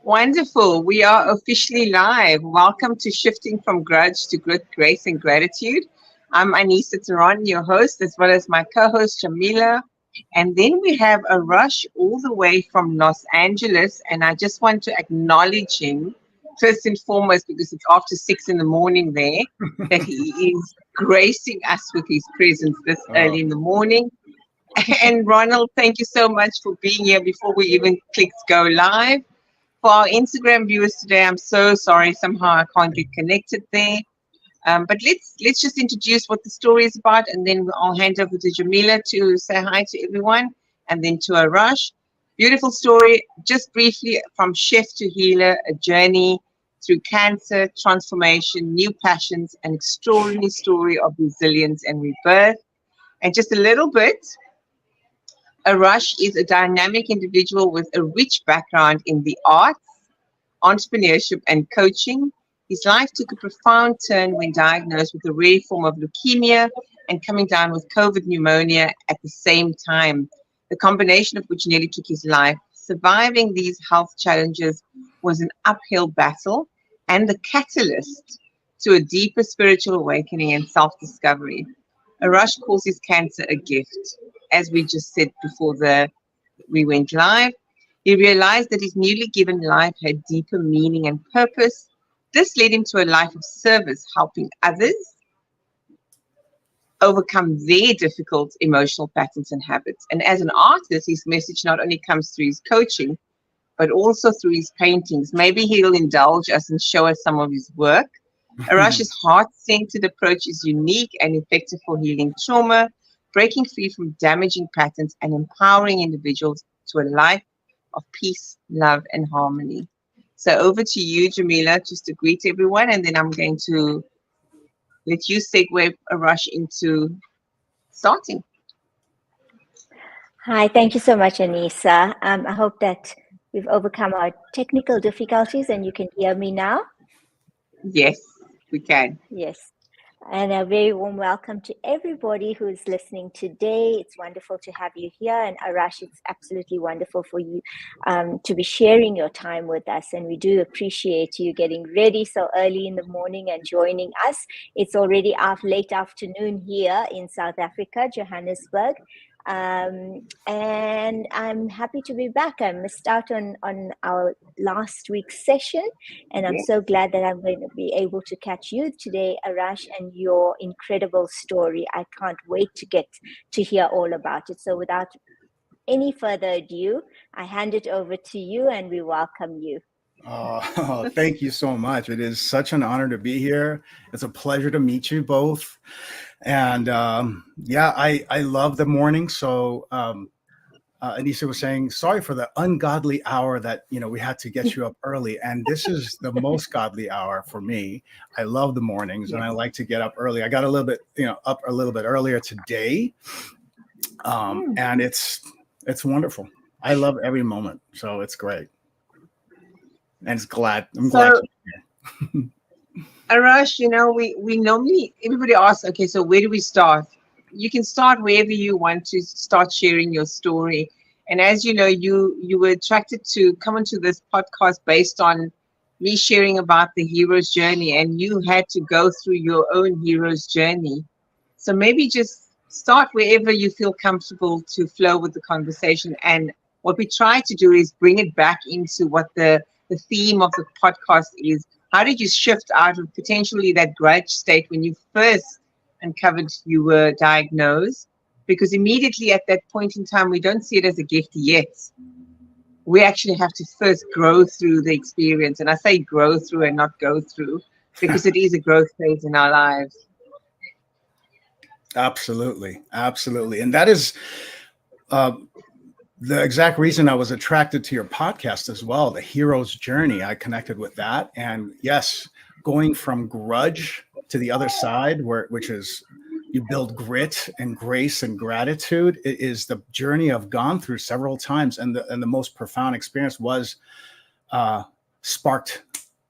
Wonderful. We are officially live. Welcome to Shifting from Grudge to Grit, Grace, and Gratitude. I'm Anissa Taran, your host, as well as my co-host, Jamila. And then we have Arash all the way from Los Angeles. And I just want to acknowledge him, first and foremost, because it's after 6 in the morning there, that he is gracing us with his presence this early in the morning. And Ronald, thank you so much for being here before we even clicked go live. For our Instagram viewers today, I'm so sorry. Somehow I can't get connected there. But let's just introduce what the story is about, and then I'll hand over to Jamila to say hi to everyone, and then to Arash. Beautiful story, just briefly, from chef to healer, a journey through cancer, transformation, new passions, an extraordinary story of resilience and rebirth. And just a little bit, Arash is a dynamic individual with a rich background in the arts, entrepreneurship, and coaching. His life took a profound turn when diagnosed with a rare form of leukemia and coming down with COVID pneumonia at the same time, the combination of which nearly took his life. Surviving these health challenges was an uphill battle and the catalyst to a deeper spiritual awakening and self-discovery. Arash calls his cancer a gift. As we just said before we went live, he realized that his newly given life had deeper meaning and purpose. This led him to a life of service, helping others overcome their difficult emotional patterns and habits. And as an artist, his message not only comes through his coaching, but also through his paintings. Maybe he'll indulge us and show us some of his work. Arash's heart-centered approach is unique and effective for healing trauma, breaking free from damaging patterns, and empowering individuals to a life of peace, love, and harmony. So over to you, Jamila, just to greet everyone, and then I'm going to let you segue Arash into starting. Hi, thank you so much, Anissa. I hope that we've overcome our technical difficulties and you can hear me now. Yes, we can. Yes. And a very warm welcome to everybody who's listening today. It's wonderful to have you here. And Arash, it's absolutely wonderful for you to be sharing your time with us. And we do appreciate you getting ready so early in the morning and joining us. It's already late afternoon here in South Africa, Johannesburg. And I'm happy to be back. I missed out on our last week's session, and I'm so glad that I'm going to be able to catch you today, Arash, and your incredible story. I can't wait to get to hear all about it. So without any further ado, I hand it over to you and we welcome you. Oh, thank you so much. It is such an honor to be here. It's a pleasure to meet you both. And I love the morning. So Anissa was saying, sorry for the ungodly hour that, we had to get you up early. And this is the most godly hour for me. I love the mornings and I like to get up early. I got a little bit, up a little bit earlier today. And it's wonderful. I love every moment. So it's great. And I'm glad to be here. Arash, we normally, everybody asks, okay, so where do we start? You can start wherever you want to start sharing your story. And as you know, you were attracted to come into this podcast based on me sharing about the hero's journey, and you had to go through your own hero's journey. So maybe just start wherever you feel comfortable to flow with the conversation. And what we try to do is bring it back into what the theme of the podcast is. How did you shift out of potentially that grudge state when you first uncovered you were diagnosed? Because immediately at that point in time, we don't see it as a gift yet. We actually have to first grow through the experience. And I say grow through and not go through, because it is a growth phase in our lives. Absolutely. Absolutely. And that is the exact reason I was attracted to your podcast as well, the hero's journey. I connected with that. And yes, going from grudge to the other side, which is you build grit and grace and gratitude, it is the journey I've gone through several times. And the most profound experience was sparked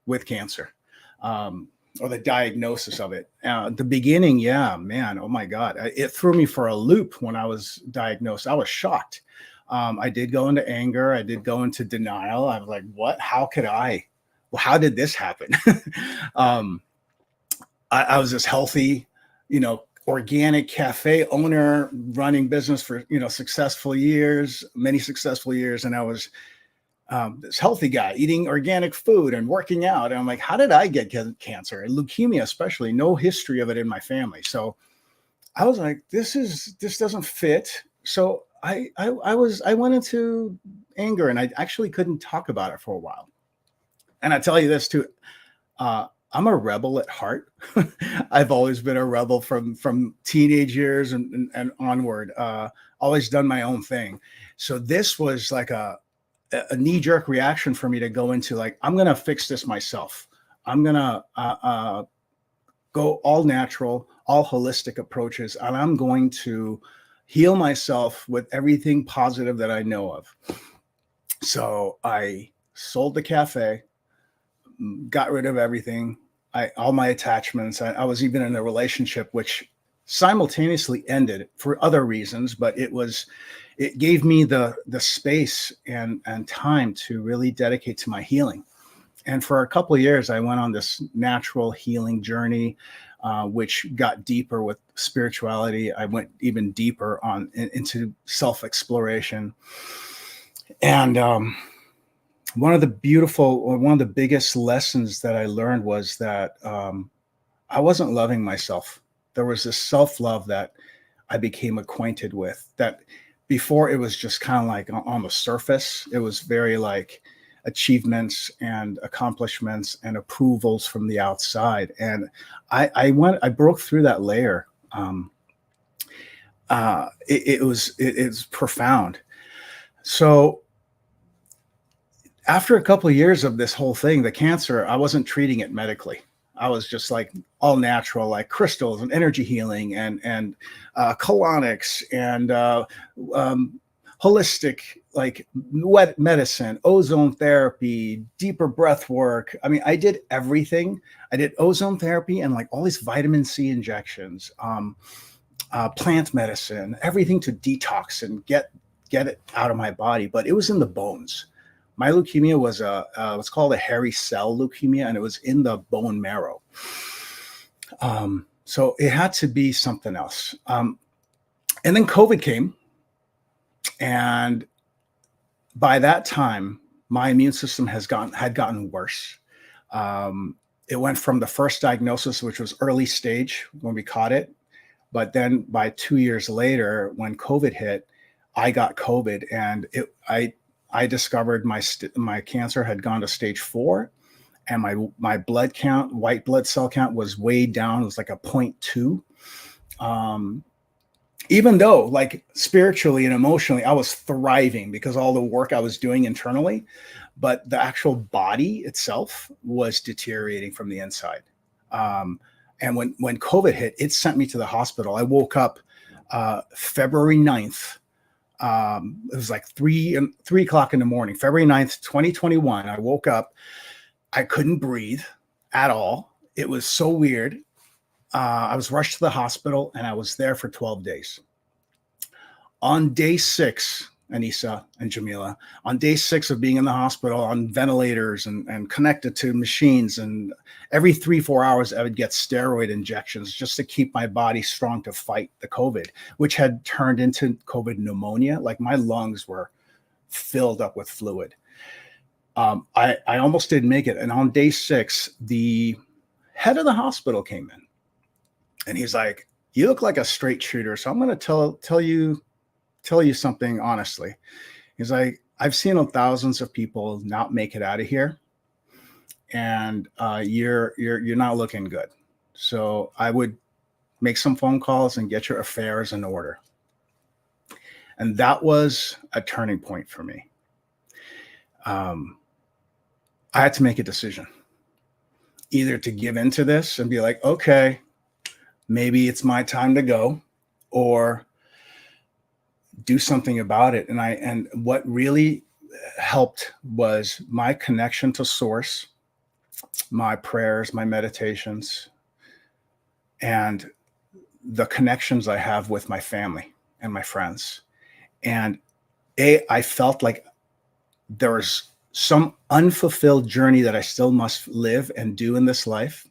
with cancer, or the diagnosis of it. The beginning, oh my God, it threw me for a loop when I was diagnosed. I was shocked. I did go into anger. I did go into denial. I was like, what? How could I? Well, how did this happen? um, I was this healthy, organic cafe owner running business for, many successful years. And I was this healthy guy eating organic food and working out. And I'm like, how did I get cancer and leukemia, especially? No history of it in my family. So I was like, this doesn't fit. So I went into anger, and I actually couldn't talk about it for a while. And I tell you this too, I'm a rebel at heart. I've always been a rebel from teenage years and onward. Always done my own thing. So this was like a knee-jerk reaction for me to go into, like, I'm gonna fix this myself. I'm gonna go all natural, all holistic approaches, and I'm going to heal myself with everything positive that I know of. So I sold the cafe, got rid of everything, all my attachments. I was even in a relationship which simultaneously ended for other reasons, but it gave me the space and time to really dedicate to my healing. And for a couple of years, I went on this natural healing journey, which got deeper with spirituality. I went even deeper into self-exploration. And one of the biggest lessons that I learned was that I wasn't loving myself. There was this self-love that I became acquainted with, that before it was just kind of like on the surface. It was very like achievements and accomplishments and approvals from the outside. And I broke through that layer. It's profound. So after a couple of years of this whole thing, the cancer, I wasn't treating it medically. I was just like all natural, like crystals and energy healing and colonics and holistic, like wet medicine, ozone therapy, deeper breath work. I mean, I did everything. I did ozone therapy and like all these vitamin C injections, plant medicine, everything to detox and get it out of my body. But it was in the bones. My leukemia was what's called a hairy cell leukemia, and it was in the bone marrow. So it had to be something else. And then COVID came, and by that time, my immune system had gotten worse. It went from the first diagnosis, which was early stage when we caught it, but then by 2 years later, when COVID hit, I got COVID, and I discovered my cancer had gone to stage 4, and my blood count, white blood cell count, was way down. It was like a 0.2. Even though, like, spiritually and emotionally, I was thriving because all the work I was doing internally, but the actual body itself was deteriorating from the inside. And when COVID hit, it sent me to the hospital. I woke up February 9th. It was like 3 o'clock in the morning, February 9th, 2021. I woke up. I couldn't breathe at all. It was so weird. I was rushed to the hospital, and I was there for 12 days. On day 6, Anissa and Jamila, on day 6 of being in the hospital on ventilators and connected to machines, and every 3-4 hours I would get steroid injections just to keep my body strong to fight the COVID, which had turned into COVID pneumonia. Like, my lungs were filled up with fluid. I almost didn't make it. And on day 6, the head of the hospital came in, and he's like, "You look like a straight shooter, so I'm going to tell you something honestly." He's like, "I've seen thousands of people not make it out of here, and you're not looking good. So I would make some phone calls and get your affairs in order." And that was a turning point for me. I had to make a decision, either to give into this and be like, okay, maybe it's my time to go, or do something about it. And what really helped was my connection to source, my prayers, my meditations, and the connections I have with my family and my friends. And I felt like there was some unfulfilled journey that I still must live and do in this life.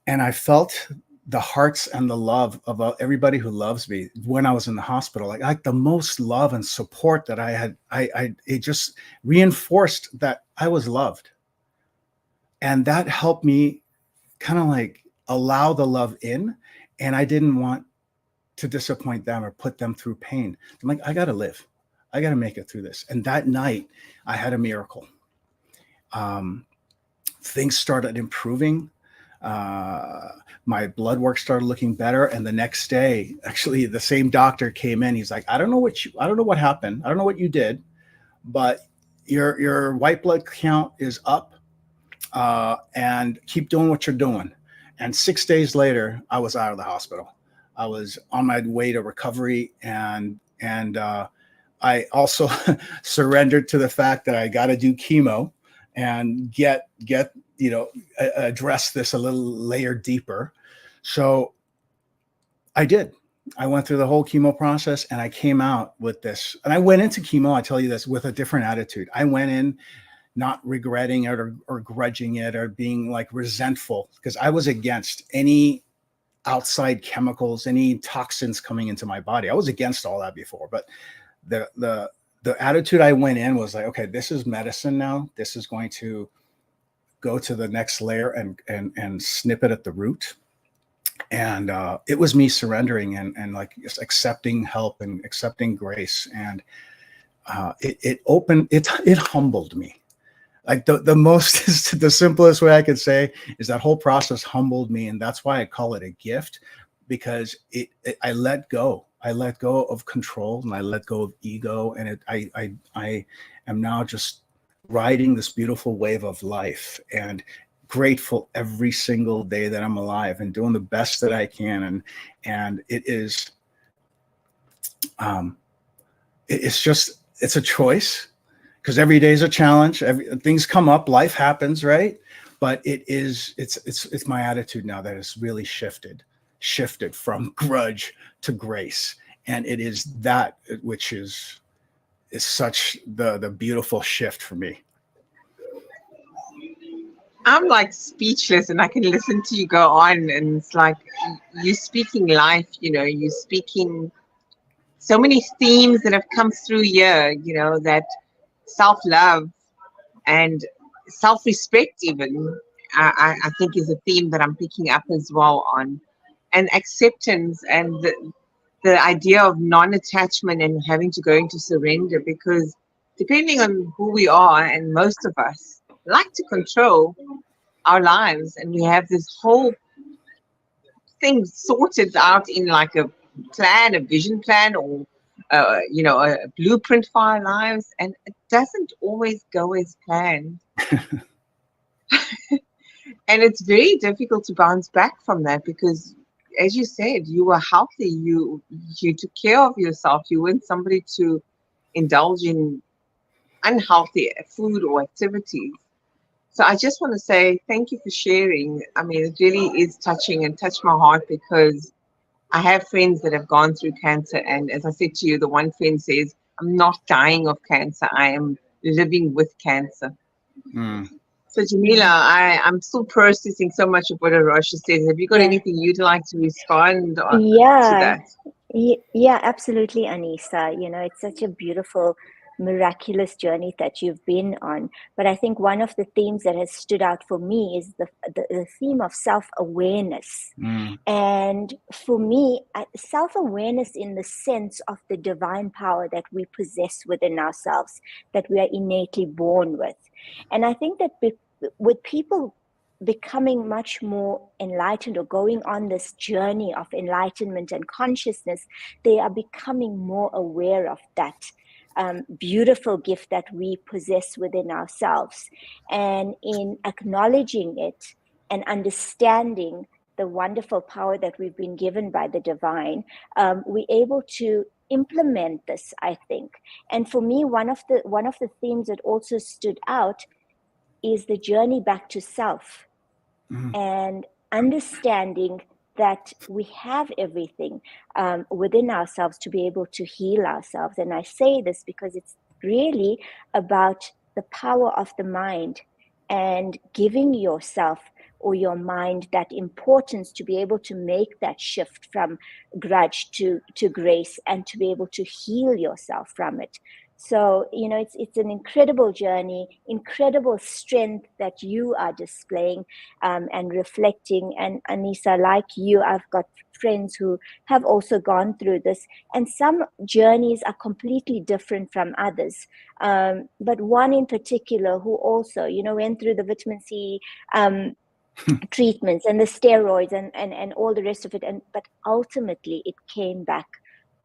And I felt the hearts and the love of everybody who loves me when I was in the hospital, like the most love and support that I had. It just reinforced that I was loved. And that helped me kind of like allow the love in. And I didn't want to disappoint them or put them through pain. I'm like, I got to live. I got to make it through this. And that night I had a miracle. Things started improving. My blood work started looking better. And the next day, actually the same doctor came in. He's like, I don't know what happened. I don't know what you did, but your white blood count is up, and keep doing what you're doing. And 6 days later, I was out of the hospital. I was on my way to recovery, and I also surrendered to the fact that I got to do chemo and get address this a little layer deeper. So I did. I went through the whole chemo process, and I came out with this. And I went into chemo, I tell you this, with a different attitude. I went in not regretting it or grudging it or being like resentful, because I was against any outside chemicals, any toxins coming into my body. I was against all that before, but the attitude I went in was like, okay, this is medicine now. This is going to go to the next layer and snip it at the root. And it was me surrendering and like just accepting help and accepting grace. And it humbled me. Like the simplest way I could say is that whole process humbled me. And that's why I call it a gift, because I let go. I let go of control and I let go of ego. And I am now just riding this beautiful wave of life and grateful every single day that I'm alive and doing the best that I can. And it's a choice. Because every day is a challenge. Things come up, life happens, right? But it's my attitude now that has really shifted from grudge to grace, and it is that which is such the beautiful shift for me. I'm like speechless, and I can listen to you go on, and it's like you speaking life. You speaking so many themes that have come through here. That self-love and self-respect even I think is a theme that I'm picking up as well on, and acceptance and the idea of non-attachment and having to go into surrender, because depending on who we are, and most of us like to control our lives, and we have this whole thing sorted out in like a vision plan, or a blueprint for our lives, and it doesn't always go as planned. And it's very difficult to bounce back from that, because as you said, you were healthy, you took care of yourself, you weren't somebody to indulge in unhealthy food or activities. So I just want to say thank you for sharing. I mean, it really is touching and touched my heart, because I have friends that have gone through cancer, and as I said to you, the one friend says, I'm not dying of cancer, I am living with cancer. So Jamila, I'm still processing so much of what Arash says. Have you got anything you'd like to respond to that? Yeah, absolutely, Anisa. It's such a beautiful, miraculous journey that you've been on. But I think one of the themes that has stood out for me is the theme of self-awareness. And for me, self-awareness in the sense of the divine power that we possess within ourselves, that we are innately born with. And I think that with people becoming much more enlightened, or going on this journey of enlightenment and consciousness, they are becoming more aware of that beautiful gift that we possess within ourselves. And in acknowledging it and understanding the wonderful power that we've been given by the divine, we're able to implement this, I think. And for me, one of the themes that also stood out is the journey back to self, and understanding that we have everything within ourselves to be able to heal ourselves. And I say this because it's really about the power of the mind and giving yourself or your mind that importance to be able to make that shift from grudge to grace and to be able to heal yourself from it. So, it's an incredible journey, incredible strength that you are displaying and reflecting. And Anissa, like you, I've got friends who have also gone through this, and some journeys are completely different from others. But one in particular who also, went through the vitamin C treatments and the steroids and all the rest of it. But ultimately it came back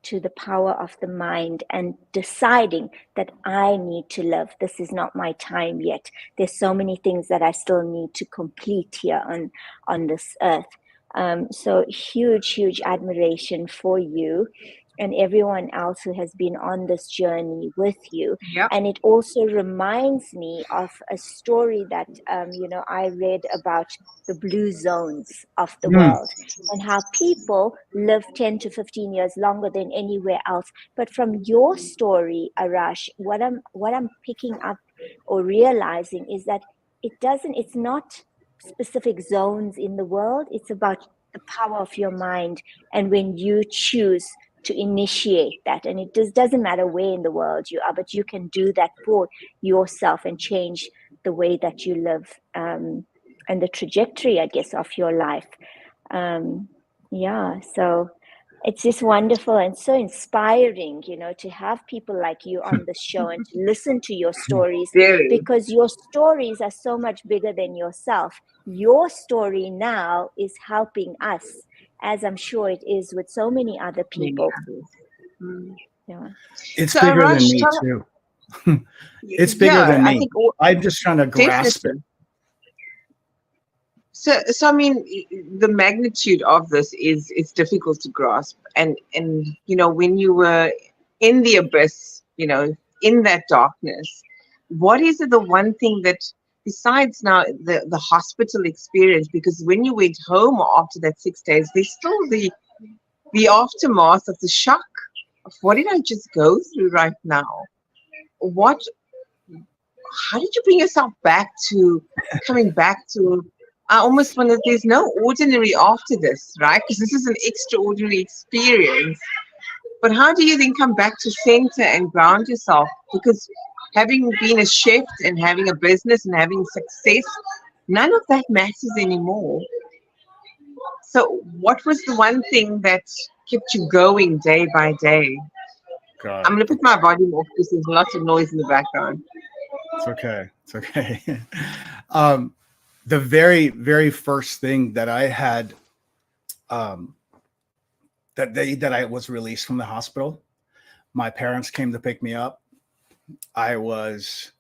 to the power of the mind and deciding that I need to live. This is not my time yet. There's so many things that I still need to complete here on this earth. So huge admiration for you and everyone else who has been on this journey with you. Yep. And it also reminds me of a story that, I read about the blue zones of the world and how people live 10 to 15 years longer than anywhere else. But from your story, Arash, what I'm picking up or realizing is that it's not specific zones in the world. It's about the power of your mind. And when you choose to initiate that, and it doesn't matter where in the world you are, but you can do that for yourself and change the way that you live and the trajectory, I guess, of your life. So it's just wonderful and so inspiring, to have people like you on the show and to listen to your stories, because your stories are so much bigger than yourself. Your story now is helping us, as I'm sure it is with so many other people. Yeah. It's so bigger than me too. It's bigger than me. I'm just trying to grasp it. So I mean, the magnitude of this is difficult to grasp. And when you were in the abyss, in that darkness, what is the one thing that, besides now the hospital experience, because when you went home after that 6 days, there's still the aftermath of the shock of what did I just go through right now? How did you bring yourself back to coming back to, I almost wonder if there's no ordinary after this, right? Because this is an extraordinary experience. But how do you then come back to center and ground yourself? Because having been a chef and having a business and having success, none of that matters anymore. So what was the one thing that kept you going day by day? God. I'm going to put my volume off because there's lots of noise in the background. It's okay. The very, very first thing that I had, that day that I was released from the hospital, my parents came to pick me up. I was,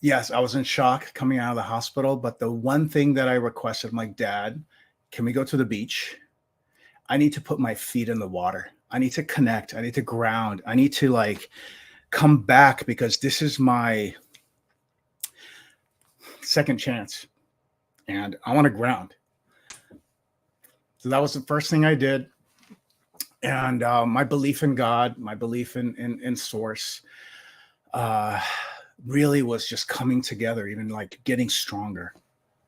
yes, I was in shock coming out of the hospital. But the one thing that I requested, my dad, can we go to the beach? I need to put my feet in the water. I need to connect. I need to ground. I need to come back, because this is my second chance and I want to ground. So that was the first thing I did. And my belief in God, my belief in source, really was just coming together, even getting stronger.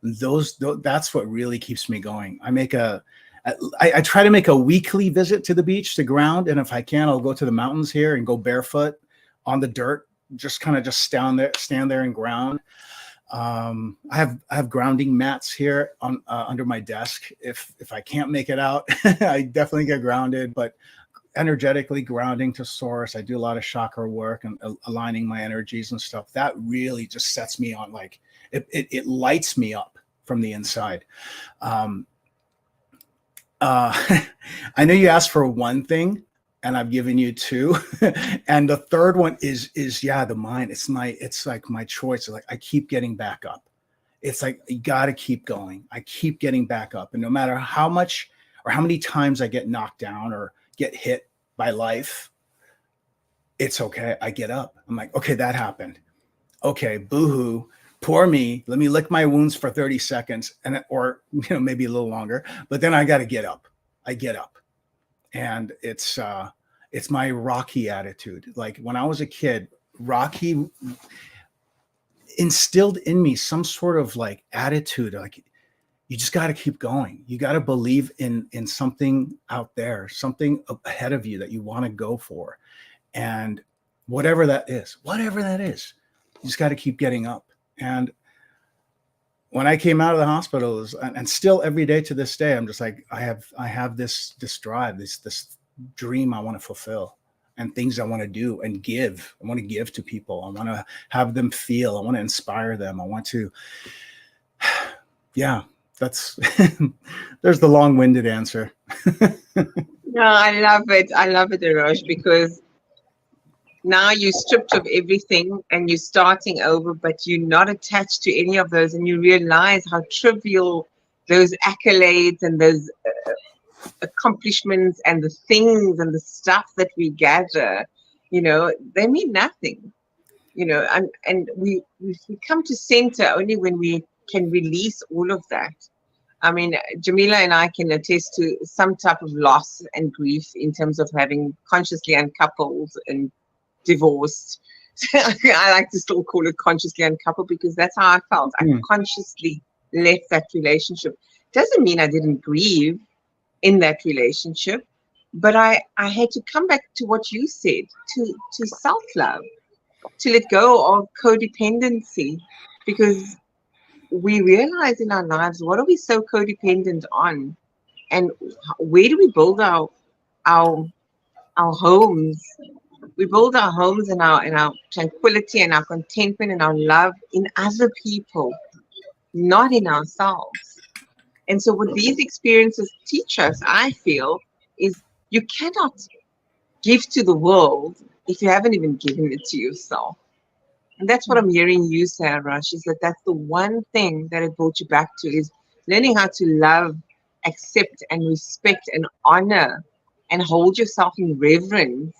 That's what really keeps me going. I try to make a weekly visit to the beach to ground. And if I can, I'll go to the mountains here and go barefoot on the dirt, just stand there and ground. I have grounding mats here on under my desk. If I can't make it out, I definitely get grounded, but energetically grounding to source. I do a lot of chakra work and aligning my energies and stuff. That really just sets me on, it lights me up from the inside. I know you asked for one thing, and I've given you two, and the third one is the mind. It's like my choice. I keep getting back up. It's like, you got to keep going. I keep getting back up, and no matter how much or how many times I get knocked down or get hit by life, it's okay. I get up. I'm like, okay, that happened. Okay, boohoo. Poor me. Let me lick my wounds for 30 seconds or maybe a little longer, but then I got to get up. I get up. And it's my Rocky attitude. Like when I was a kid, Rocky instilled in me some sort of like attitude, like you just got to keep going. You got to believe in something out there, something ahead of you that you want to go for. And whatever that is, you just got to keep getting up. And when I came out of the hospital, and still every day to this day, I'm just like, I have this drive, this dream I want to fulfill, and things I want to do and give. I want to give to people. I want to have them feel. I want to inspire them. I want to, yeah, that's, there's the long-winded answer. No, I love it. I love it, Arash, because now you're stripped of everything and you're starting over, but you're not attached to any of those, and you realize how trivial those accolades and those accomplishments and the things and the stuff that we gather, they mean nothing, and we come to center only when we can release all of that. I mean, Jamila and I can attest to some type of loss and grief in terms of having consciously uncoupled and divorced. I like to still call it consciously uncoupled because that's how I felt. I consciously left that relationship. Doesn't mean I didn't grieve in that relationship, but I had to come back to what you said, to self-love, to let go of codependency, because we realize in our lives, what are we so codependent on, and where do we build our homes? We build our homes and our tranquility and our contentment and our love in other people, not in ourselves. And so what these experiences teach us, I feel, is you cannot give to the world if you haven't even given it to yourself. And that's what I'm hearing you say, Arash, is that's the one thing that it brought you back to, is learning how to love, accept, and respect and honor and hold yourself in reverence,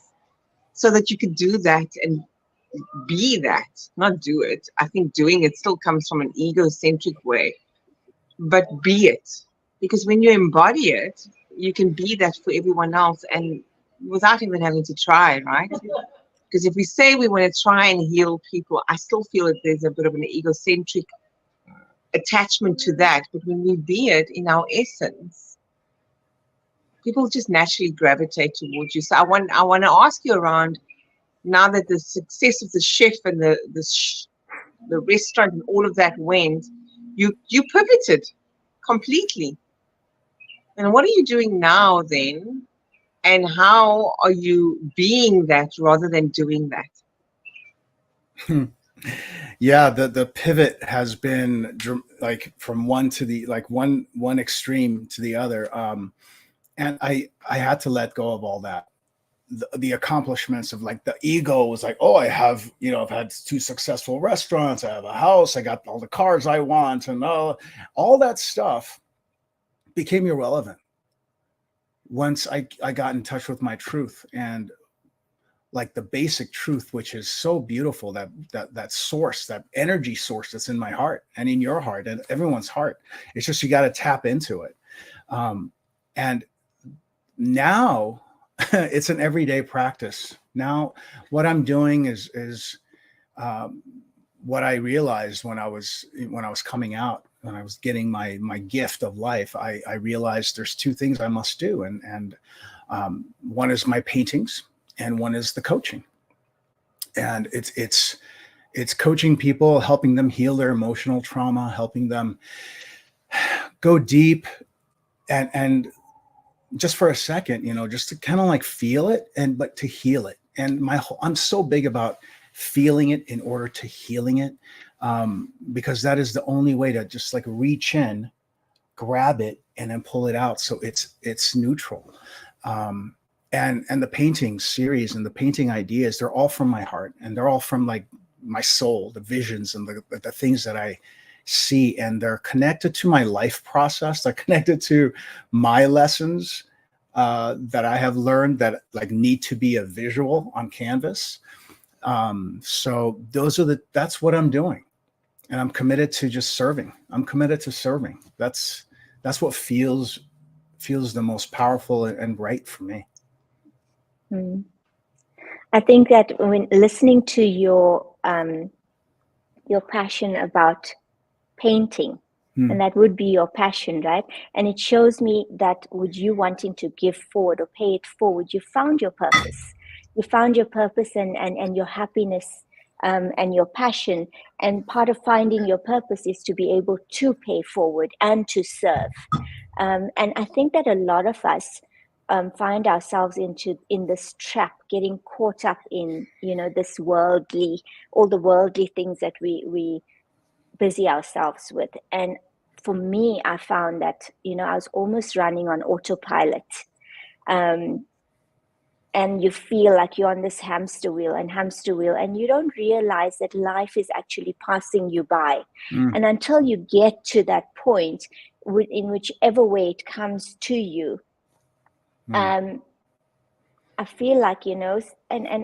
so that you could do that and be that, not do it. I think doing it still comes from an egocentric way, but be it. Because when you embody it, you can be that for everyone else, and without even having to try, right? Because if we say we want to try and heal people, I still feel that there's a bit of an egocentric attachment to that. But when we be it in our essence, people just naturally gravitate towards you. So I want to ask you around, now that the success of the chef and the restaurant and all of that went, you pivoted completely. And what are you doing now then? And how are you being that rather than doing that? Yeah, the pivot has been like from one to the one extreme to the other. And I had to let go of all that. The accomplishments of like the ego was like, oh, I've had 2 successful restaurants, I have a house, I got all the cars I want, and all that stuff became irrelevant once I got in touch with my truth, and like the basic truth, which is so beautiful, that source, that energy source that's in my heart and in your heart and everyone's heart. It's just, you got to tap into it. And now it's an everyday practice. Now what I'm doing is what I realized when I was coming out, when I was getting my gift of life. I realized there's 2 things I must do, and one is my paintings, and one is the coaching. And it's coaching people, helping them heal their emotional trauma, helping them go deep, and just for a second, just to kind of like feel it, but to heal it. And I'm so big about feeling it in order to healing it, because that is the only way to just like reach in, grab it, and then pull it out, so it's neutral. And the painting series and the painting ideas, they're all from my heart, and they're all from like my soul, the visions and the things that I see, and they're connected to my life process. They're connected to my lessons that I have learned that like need to be a visual on canvas. So that's what I'm doing. and I'm committed to just serving. I'm committed to serving. That's what feels the most powerful and right for me. I think that when listening to your passion about painting, and that would be your passion, right? And it shows me that with you wanting to give forward or pay it forward, you found your purpose. You found your purpose and your happiness, and your passion. And part of finding your purpose is to be able to pay forward and to serve. And I think that a lot of us find ourselves in this trap, getting caught up in, this all the worldly things that we busy ourselves with. And for me, I found that, I was almost running on autopilot. And you feel like you're on this hamster wheel, and you don't realize that life is actually passing you by. And until you get to that point, in whichever way it comes to you, I feel like, and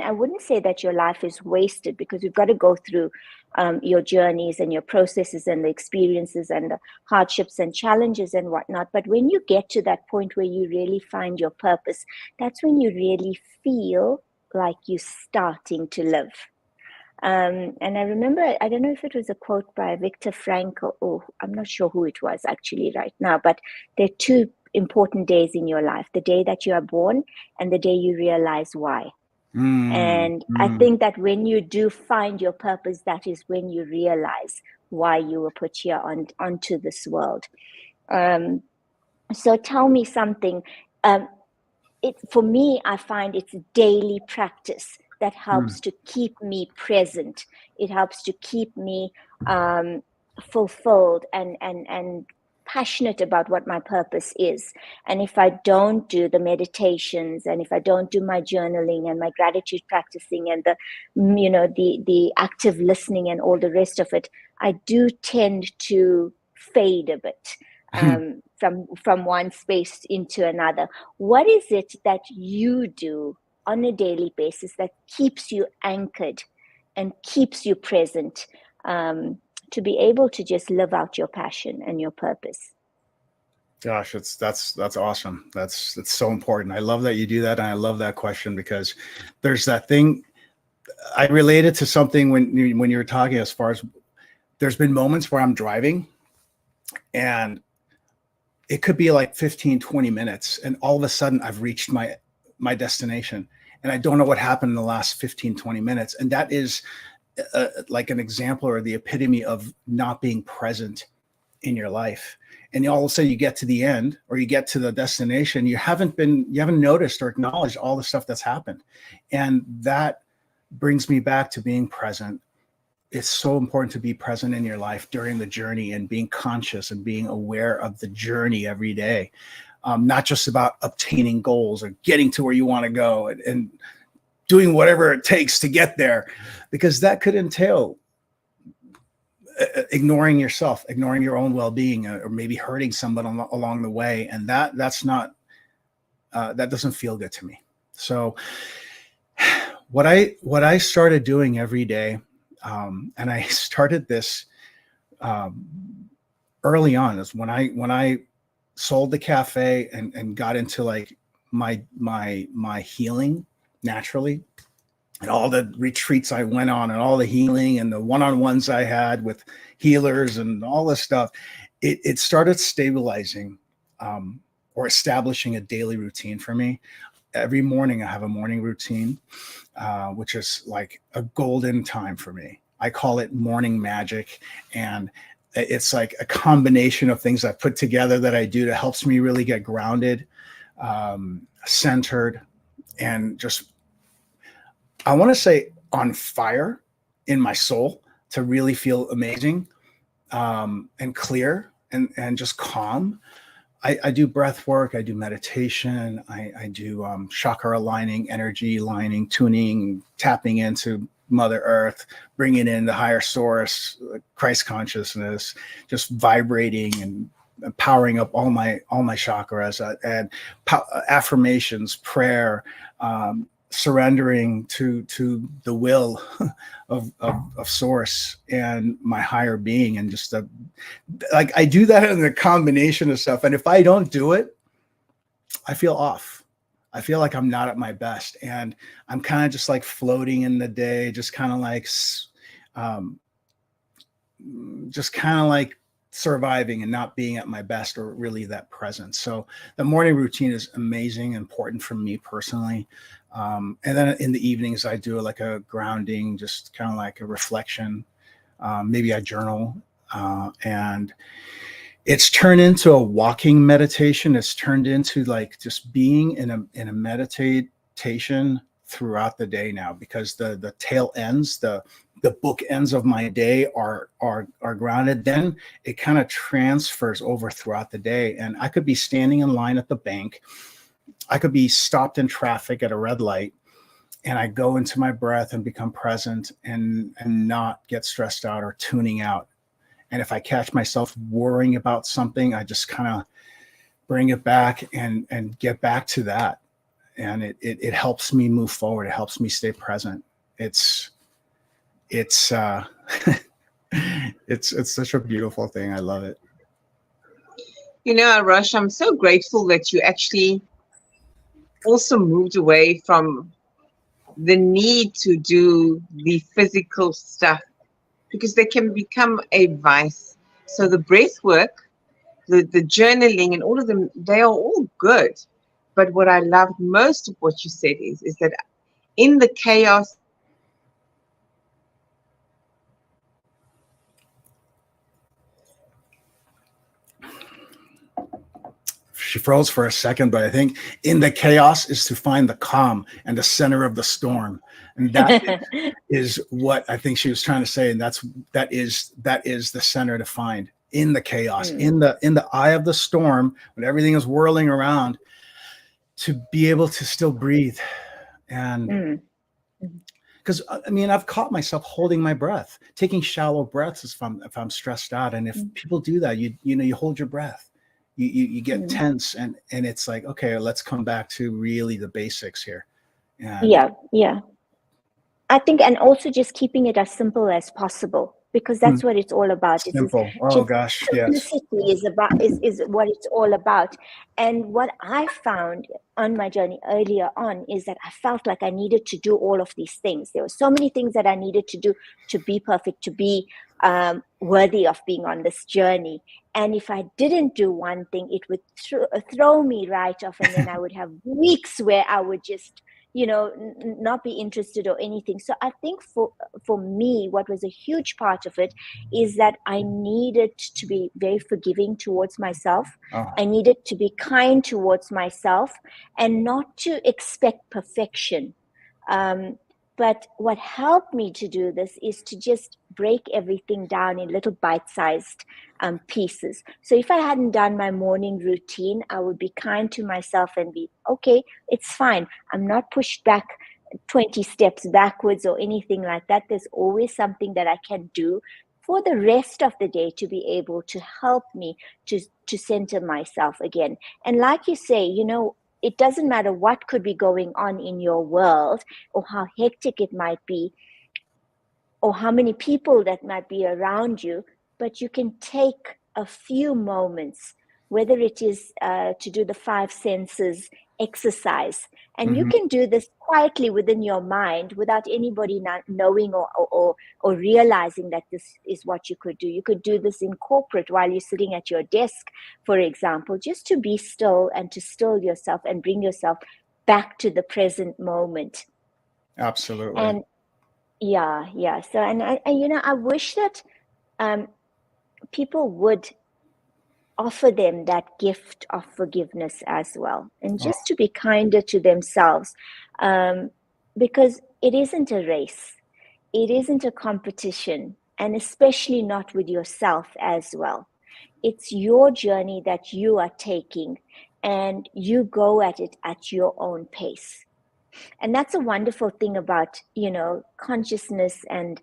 I wouldn't say that your life is wasted, because you've got to go through your journeys and your processes and the experiences and the hardships and challenges and whatnot. But when you get to that point where you really find your purpose, that's when you really feel like you're starting to live. And I remember, I don't know if it was a quote by Viktor Frankl, or I'm not sure who it was actually right now, but there are two important days in your life: the day that you are born and the day you realize why. And I think that when you do find your purpose, that is when you realize why you were put here onto this world. So tell me something. For me, I find it's daily practice that helps to keep me present. It helps to keep me fulfilled and passionate about what my purpose is. And if I don't do the meditations, and if I don't do my journaling and my gratitude practicing and the active listening and all the rest of it, I do tend to fade a bit from one space into another. What is it that you do on a daily basis that keeps you anchored and keeps you present, to be able to just live out your passion and your purpose? Gosh, that's awesome. That's so important. I love that you do that, and I love that question, because there's that thing. I related to something when you were talking, as far as there's been moments where I'm driving, and it could be like 15, 20 minutes, and all of a sudden I've reached my destination, and I don't know what happened in the last 15, 20 minutes. And that is like an example or the epitome of not being present in your life. And all of a sudden you get to the end, or you get to the destination, you haven't noticed or acknowledged all the stuff that's happened. And that brings me back to being present. It's so important to be present in your life during the journey, and being conscious and being aware of the journey every day. Not just about obtaining goals or getting to where you want to go and doing whatever it takes to get there, because that could entail ignoring yourself, ignoring your own well-being, or maybe hurting someone along the way. And that's not, that doesn't feel good to me. So what I started doing every day, and I started this early on, is when I sold the cafe and got into like my healing naturally, and all the retreats I went on, and all the healing and the one-on-ones I had with healers and all this stuff, it started stabilizing or establishing a daily routine for me. Every morning I have a morning routine, which is like a golden time for me. I call it morning magic. And it's like a combination of things I put together that I do that helps me really get grounded, centered, and just, I want to say, on fire in my soul, to really feel amazing, and clear and just calm. I do breath work. I do meditation. I do chakra aligning, energy aligning, tuning, tapping into Mother Earth, bringing in the higher source, Christ consciousness, just vibrating and powering up all my chakras, and affirmations, prayer, surrendering to the will of source and my higher being, and just like I do that in a combination of stuff. And if I don't do it, I feel off. I feel like I'm not at my best, and I'm kind of just like floating in the day, just kind of like surviving and not being at my best or really that present. So the morning routine is amazing, important for me personally. And then in the evenings, I do like a grounding, just kind of like a reflection. Maybe I journal, and it's turned into a walking meditation. It's turned into like just being in a meditation throughout the day now, because the tail ends, the book ends of my day are grounded. Then it kind of transfers over throughout the day. And I could be standing in line at the bank. I could be stopped in traffic at a red light, and I go into my breath and become present and not get stressed out or tuning out. And if I catch myself worrying about something, I just kind of bring it back and get back to that. And it helps me move forward. It helps me stay present. It's it's such a beautiful thing. I love it. You know, Arash, I'm so grateful that you actually also moved away from the need to do the physical stuff, because they can become a vice. So the breath work, the journaling, and all of them, they are all good. But what I loved most of what you said is that in the chaos, She froze for a second, but I think in the chaos is to find the calm and the center of the storm. And that is what I think she was trying to say. And that is the center to find in the chaos, in the eye of the storm, when everything is whirling around, to be able to still breathe. And because I mean, I've caught myself holding my breath, taking shallow breaths if I'm stressed out. And if people do that, you hold your breath. You get tense, and it's like, okay, let's come back to really the basics here. And yeah. I think, and also just keeping it as simple as possible, because that's what it's all about. Simple. Oh gosh, yes. Simplicity is what it's all about. And what I found on my journey earlier on is that I felt like I needed to do all of these things. There were so many things that I needed to do to be perfect, to be worthy of being on this journey. And if I didn't do one thing, it would throw me right off, and then I would have weeks where I would just not be interested or anything. So I think for me, what was a huge part of it is that I needed to be very forgiving towards myself. I needed to be kind towards myself, and not to expect perfection. But what helped me to do this is to just break everything down in little bite-sized pieces. So if I hadn't done my morning routine, I would be kind to myself and be, okay, it's fine. I'm not pushed back 20 steps backwards or anything like that. There's always something that I can do for the rest of the day to be able to help me to center myself again. And like you say, it doesn't matter what could be going on in your world, or how hectic it might be, or how many people that might be around you, but you can take a few moments, whether it is to do the 5 senses exercise. And you can do this quietly within your mind without anybody not knowing or realizing that this is what you could do. You could do this in corporate while you're sitting at your desk, for example, just to be still and to still yourself and bring yourself back to the present moment. Absolutely. And yeah. So, and I wish that people would offer them that gift of forgiveness as well, and just to be kinder to themselves, because it isn't a race, it isn't a competition, and especially not with yourself as well. It's your journey that you are taking, and you go at it at your own pace. And that's a wonderful thing about consciousness and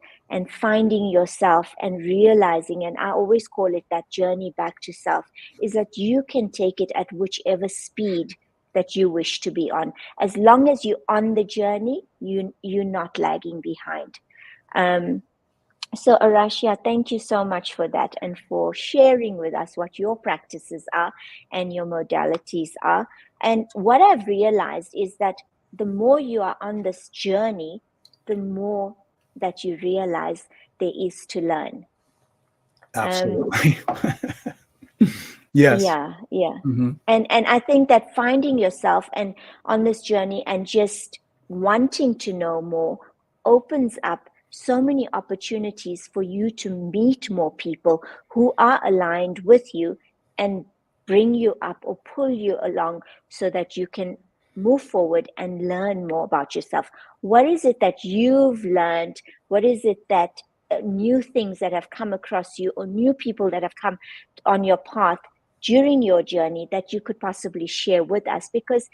finding yourself and realizing, and I always call it that journey back to self, is that you can take it at whichever speed that you wish to be on. As long as you're on the journey, you're not lagging behind. So Arashia, thank you so much for that and for sharing with us what your practices are and your modalities are. And what I've realized is that the more you are on this journey, the more that you realize there is to learn. Absolutely. Yes. Yeah. And I think that finding yourself and on this journey and just wanting to know more opens up so many opportunities for you to meet more people who are aligned with you and bring you up or pull you along so that you can move forward and learn more about yourself. What is it that you've learned? What is it that new things that have come across you or new people that have come on your path during your journey that you could possibly share with us? Because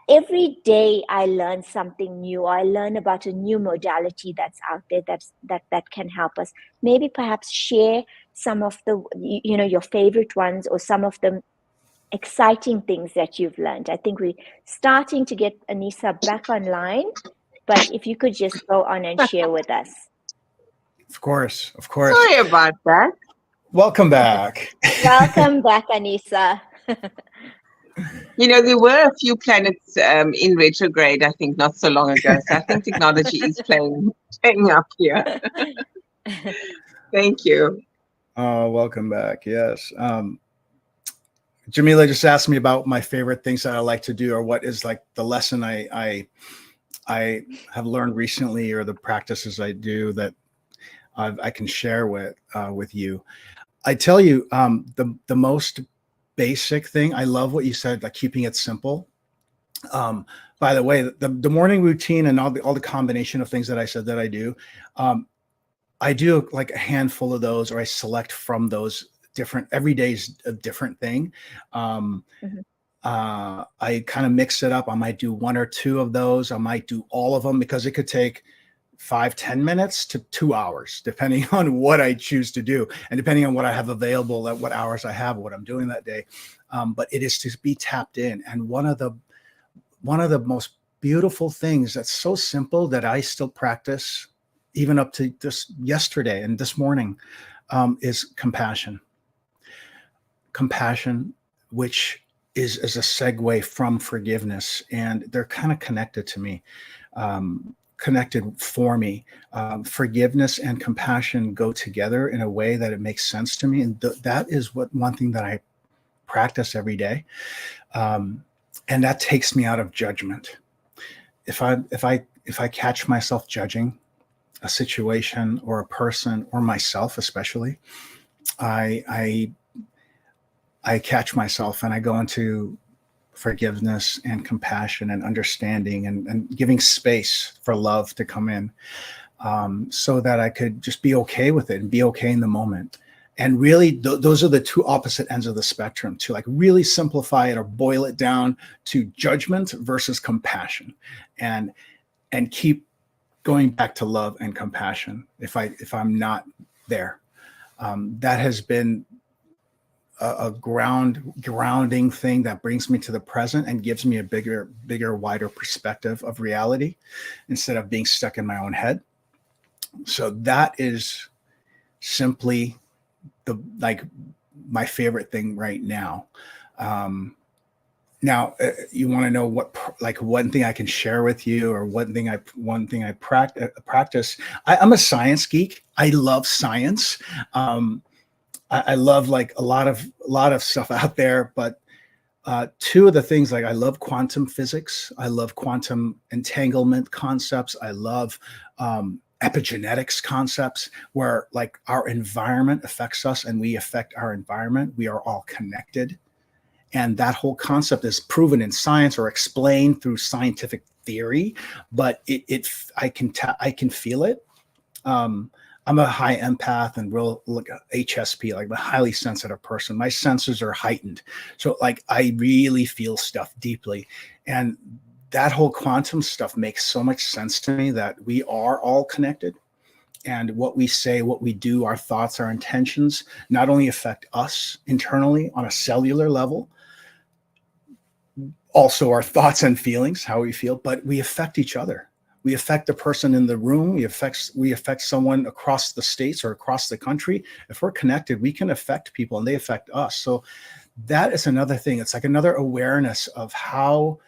every day I learn something new. I learn about a new modality that's out there that can help us. Maybe perhaps share some of the, your favorite ones or some of the exciting things that you've learned. I think we're starting to get Anissa back online, but if you could just go on and share with us. Of course. Of Sorry about that. Welcome back. Welcome back, Anissa. There were a few planets in retrograde, I think, not so long ago. So I think technology is playing up here. Thank you. Welcome back. Yes. Jamila just asked me about my favorite things that I like to do, or what is like the lesson I have learned recently, or the practices I do that I can share with you. I tell you, the most basic thing, I love what you said, like keeping it simple. By the way, the morning routine and all the combination of things that I said that I do like a handful of those, or I select from those different. Every day's a different thing. I kind of mix it up. I might do one or two of those. I might do all of them, because it could take 5-10 minutes to 2 hours, depending on what I choose to do and depending on what I have available, at what hours I have, what I'm doing that day. But it is to be tapped in. And one of the most beautiful things that's so simple that I still practice even up to this yesterday and this morning is compassion. Compassion, which is a segue from forgiveness, and they're kind of connected to me. Connected for me. Forgiveness and compassion go together in a way that it makes sense to me, and that is one thing that I practice every day, and that takes me out of judgment. If I catch myself judging a situation or a person or myself, especially, I catch myself and I go into forgiveness and compassion and understanding and giving space for love to come in, so that I could just be okay with it and be okay in the moment. And really, those are the two opposite ends of the spectrum, to like really simplify it or boil it down to judgment versus compassion, and keep going back to love and compassion if I'm not there. That has been a grounding thing that brings me to the present and gives me a bigger, wider perspective of reality instead of being stuck in my own head. So that is simply my favorite thing right now. Now, you want to know one thing I can share with you, or one thing I practice. I'm a science geek. I love science. I love like a lot of stuff out there, but two of the things, like I love quantum physics. I love quantum entanglement concepts. I love epigenetics concepts, where like our environment affects us and we affect our environment. We are all connected. And that whole concept is proven in science or explained through scientific theory, but I can feel it. I'm a high empath and real like HSP, like a highly sensitive person. My senses are heightened. So like I really feel stuff deeply. And that whole quantum stuff makes so much sense to me, that we are all connected. And what we say, what we do, our thoughts, our intentions not only affect us internally on a cellular level, also our thoughts and feelings, how we feel, but we affect each other. We affect the person in the room. We affect someone across the states or across the country. If we're connected, we can affect people and they affect us. So that is another thing. It's like another awareness of how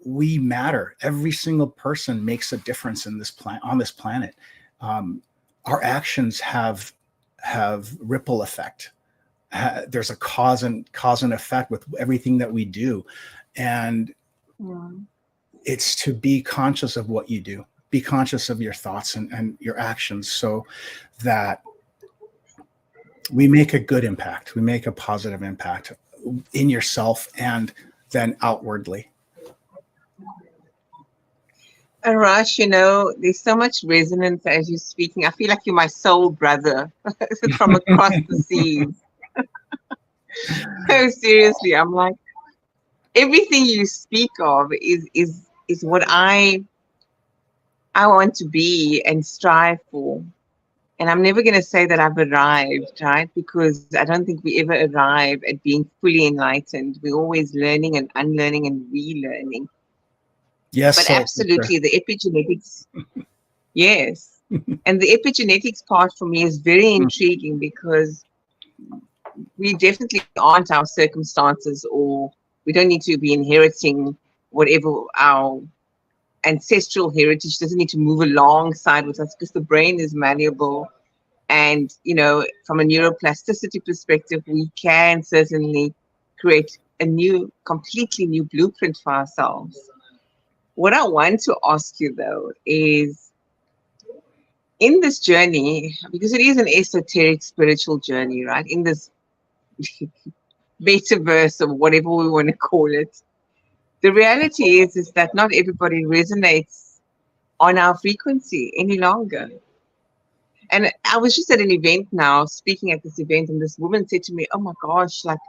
we matter. Every single person makes a difference in this on this planet. Our actions have ripple effect. There's a cause and effect with everything that we do. And it's to be conscious of what you do, be conscious of your thoughts and your actions, so that we make a good impact. We make a positive impact in yourself and then outwardly. Arash, you know, there's so much resonance as you're speaking. I feel like you're my soul brother from across the seas. So seriously, I'm like, everything you speak of is what I want to be and strive for. And I'm never going to say that I've arrived, right? Because I don't think we ever arrive at being fully enlightened. We're always learning and unlearning and relearning. Yes. But so absolutely, the epigenetics, yes. And the epigenetics part for me is very intriguing, because we definitely aren't our circumstances, or we don't need to be inheriting whatever our ancestral heritage doesn't need to move alongside with us, because the brain is malleable. And, you know, from a neuroplasticity perspective, we can certainly create a completely new blueprint for ourselves. What I want to ask you, though, is in this journey, because it is an esoteric spiritual journey, right? In this metaverse or whatever we want to call it, the reality is that not everybody resonates on our frequency any longer. And I was just at an event now, speaking at this event, and this woman said to me, "Oh my gosh, like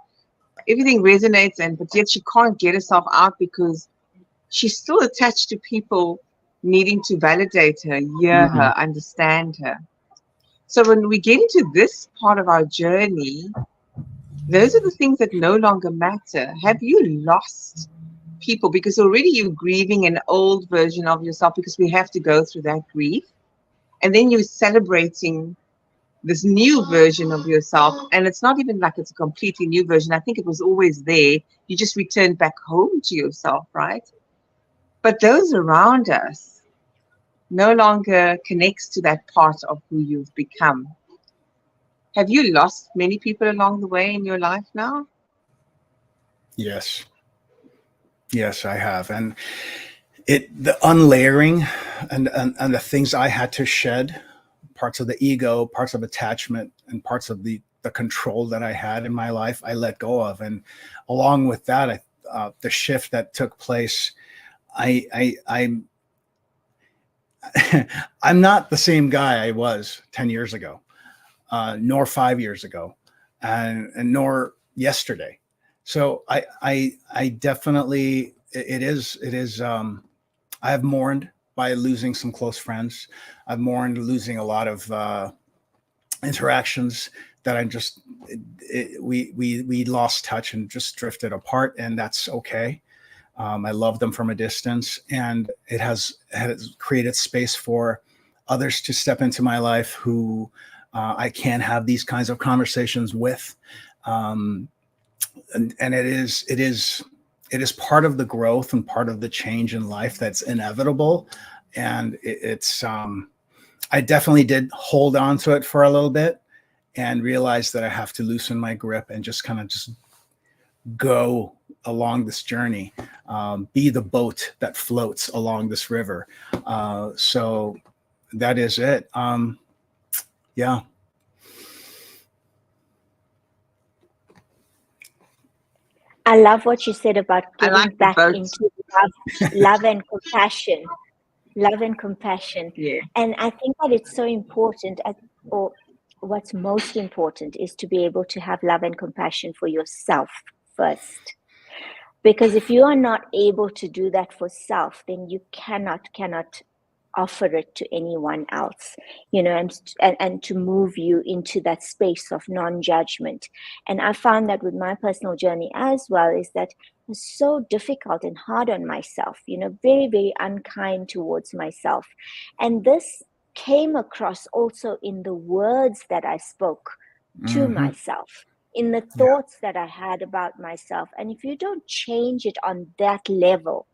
everything resonates, but yet she can't get herself out because she's still attached to people needing to validate her, hear her, understand her." So when we get into this part of our journey, those are the things that no longer matter. Have you lost people because already you're grieving an old version of yourself, because we have to go through that grief, and then you're celebrating this new version of yourself, and it's not even like it's a completely new version. I think it was always there. You just returned back home to yourself, right? But those around us no longer connects to that part of who you've become. Have you lost many people along the way in your life now? Yes, I have. And the unlayering and the things I had to shed, parts of the ego, parts of attachment, and parts of the control that I had in my life, I let go of. And along with that, the shift that took place, I'm I'm not the same guy I was 10 years ago, nor 5 years ago, and nor yesterday. So I definitely, it is I have mourned by losing some close friends. I've mourned losing a lot of interactions that we lost touch and just drifted apart, and that's okay. I love them from a distance, and it has created space for others to step into my life who I can have these kinds of conversations with. And it is part of the growth and part of the change in life that's inevitable. And it's I definitely did hold on to it for a little bit and realized that I have to loosen my grip and just kind of just go along this journey, be the boat that floats along this river. So that is it. Yeah. I love what you said about getting like back into love and compassion. Love and compassion. Yeah. And I think that it's so important, or what's most important, is to be able to have love and compassion for yourself first. Because if you are not able to do that for self, then you cannot offer it to anyone else, and to move you into that space of non-judgment. And I found that with my personal journey as well, is that was so difficult and hard on myself, very, very unkind towards myself. And this came across also in the words that I spoke to myself, in the thoughts that I had about myself. And if you don't change it on that level,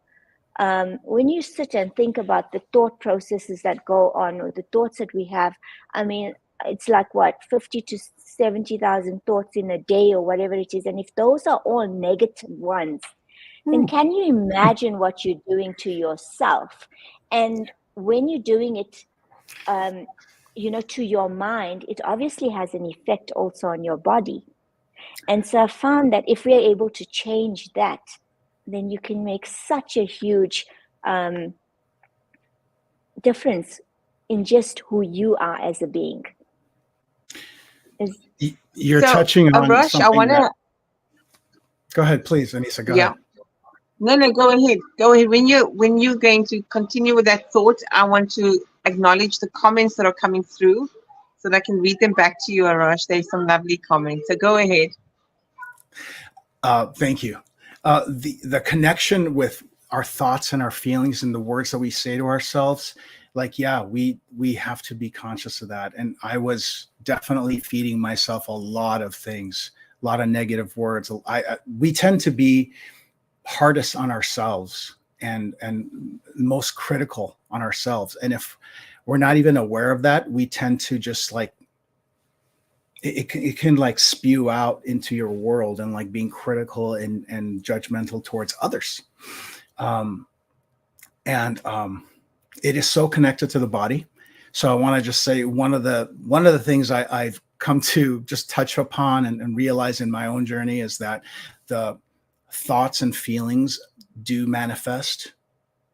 when you sit and think about the thought processes that go on, or the thoughts that we have, I mean, it's like what, 50 to 70,000 thoughts in a day or whatever it is. And if those are all negative ones, then can you imagine what you're doing to yourself? And when you're doing it, to your mind, it obviously has an effect also on your body. And so I found that if we're able to change that, then you can make such a huge difference in just who you are as a being. You're touching on Arash, something. I want to. Go ahead, please, Anissa. Go ahead. No, go ahead. Go ahead. When you're going to continue with that thought, I want to acknowledge the comments that are coming through, so that I can read them back to you, Arash. There's some lovely comments. So go ahead. Thank you. The connection with our thoughts and our feelings and the words that we say to ourselves, we have to be conscious of that. And I was definitely feeding myself a lot of things, a lot of negative words. We tend to be hardest on ourselves and most critical on ourselves. And if we're not even aware of that, we tend to just it can spew out into your world and being critical and judgmental towards others. It is so connected to the body. So I want to just say one of the things I've come to just touch upon and realize in my own journey is that the thoughts and feelings do manifest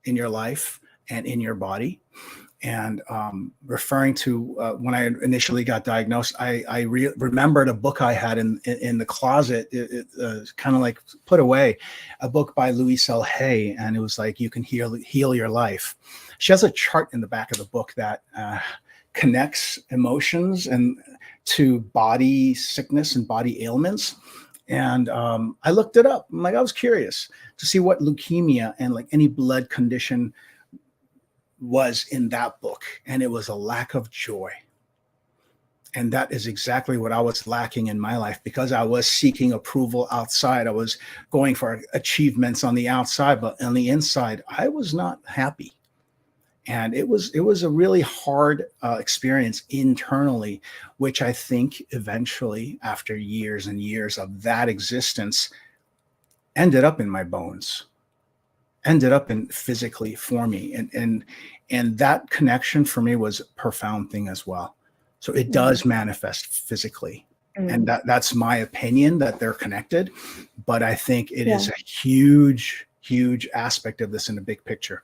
in your life and in your body. And referring to when I initially got diagnosed, I remembered a book I had in the closet, kind of put away, a book by Louise L. Hay, and it was You Can Heal Your Life. She has a chart in the back of the book that connects emotions and to body sickness and body ailments. And I looked it up. I was curious to see what leukemia and any blood condition was in that book, and it was a lack of joy. And that is exactly what I was lacking in my life, because I was seeking approval outside. I was going for achievements on the outside, but on the inside, I was not happy. And it was a really hard experience internally, which I think eventually, after years and years of that existence, ended up in my bones, ended up in physically for me. And that connection for me was a profound thing as well. So it does manifest physically. And that's my opinion, that they're connected. But I think it is a huge, huge aspect of this in the big picture.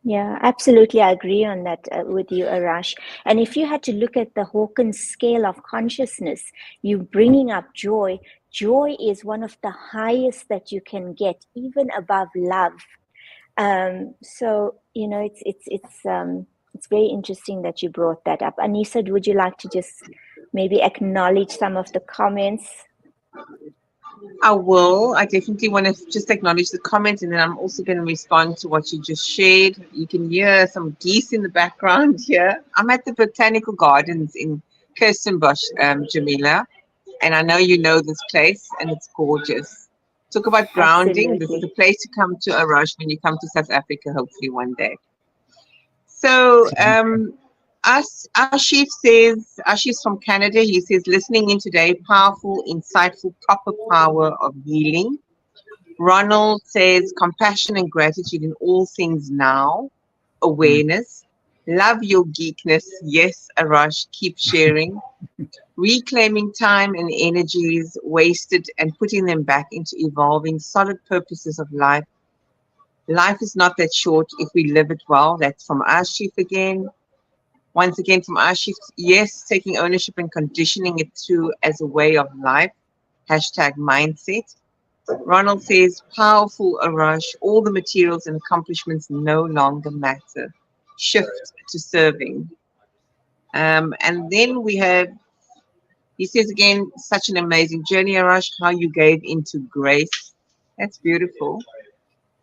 Yeah, absolutely. I agree on that with you, Arash. And if you had to look at the Hawkins scale of consciousness, you bringing up joy. Joy is one of the highest that you can get, even above love. So it's very interesting that you brought that up. Anissa, would you like to just maybe acknowledge some of the comments? I will. I definitely want to just acknowledge the comments, and then I'm also going to respond to what you just shared. You can hear some geese in the background here. I'm at the Botanical Gardens in Kirstenbosch, Jamila, and I know you know this place, and it's gorgeous. Talk about grounding. Absolutely. This is a place to come to, Arash, when you come to South Africa, hopefully one day. So, Ashish from Canada, he says, listening in today, powerful, insightful, proper power of healing. Ronald says, compassion and gratitude in all things now. Awareness. Love your geekness. Yes, Arash, keep sharing. Reclaiming time and energies wasted and putting them back into evolving solid purposes of life. Life is not that short if we live it well. That's from Ashish again. Once again from Ashish, yes, taking ownership and conditioning it through as a way of life. #mindset. Ronald says, powerful, Arash. All the materials and accomplishments no longer matter. shift to serving. And then we have, he says again, such an amazing journey, Arash, how you gave into grace. That's beautiful.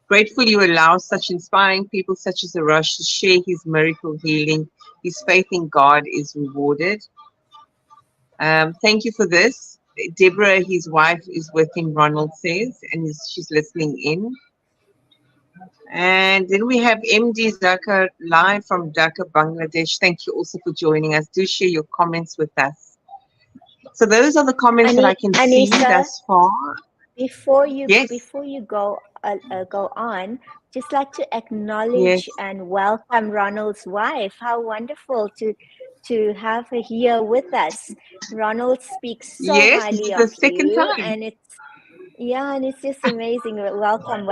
Grateful you allow such inspiring people such as Arash to share his miracle healing. His faith in God is rewarded. Thank you for this. Deborah, his wife, is with him, Ronald says, and she's listening in. And then we have MD Dhaka live from Dhaka, Bangladesh. Thank you also for joining us. Do share your comments with us. So those are the comments that I can see thus far. Before you Yes. go on, just like to acknowledge and welcome Ronald's wife. How wonderful to have her here with us. Ronald speaks so highly of you, and it's just amazing. Welcome.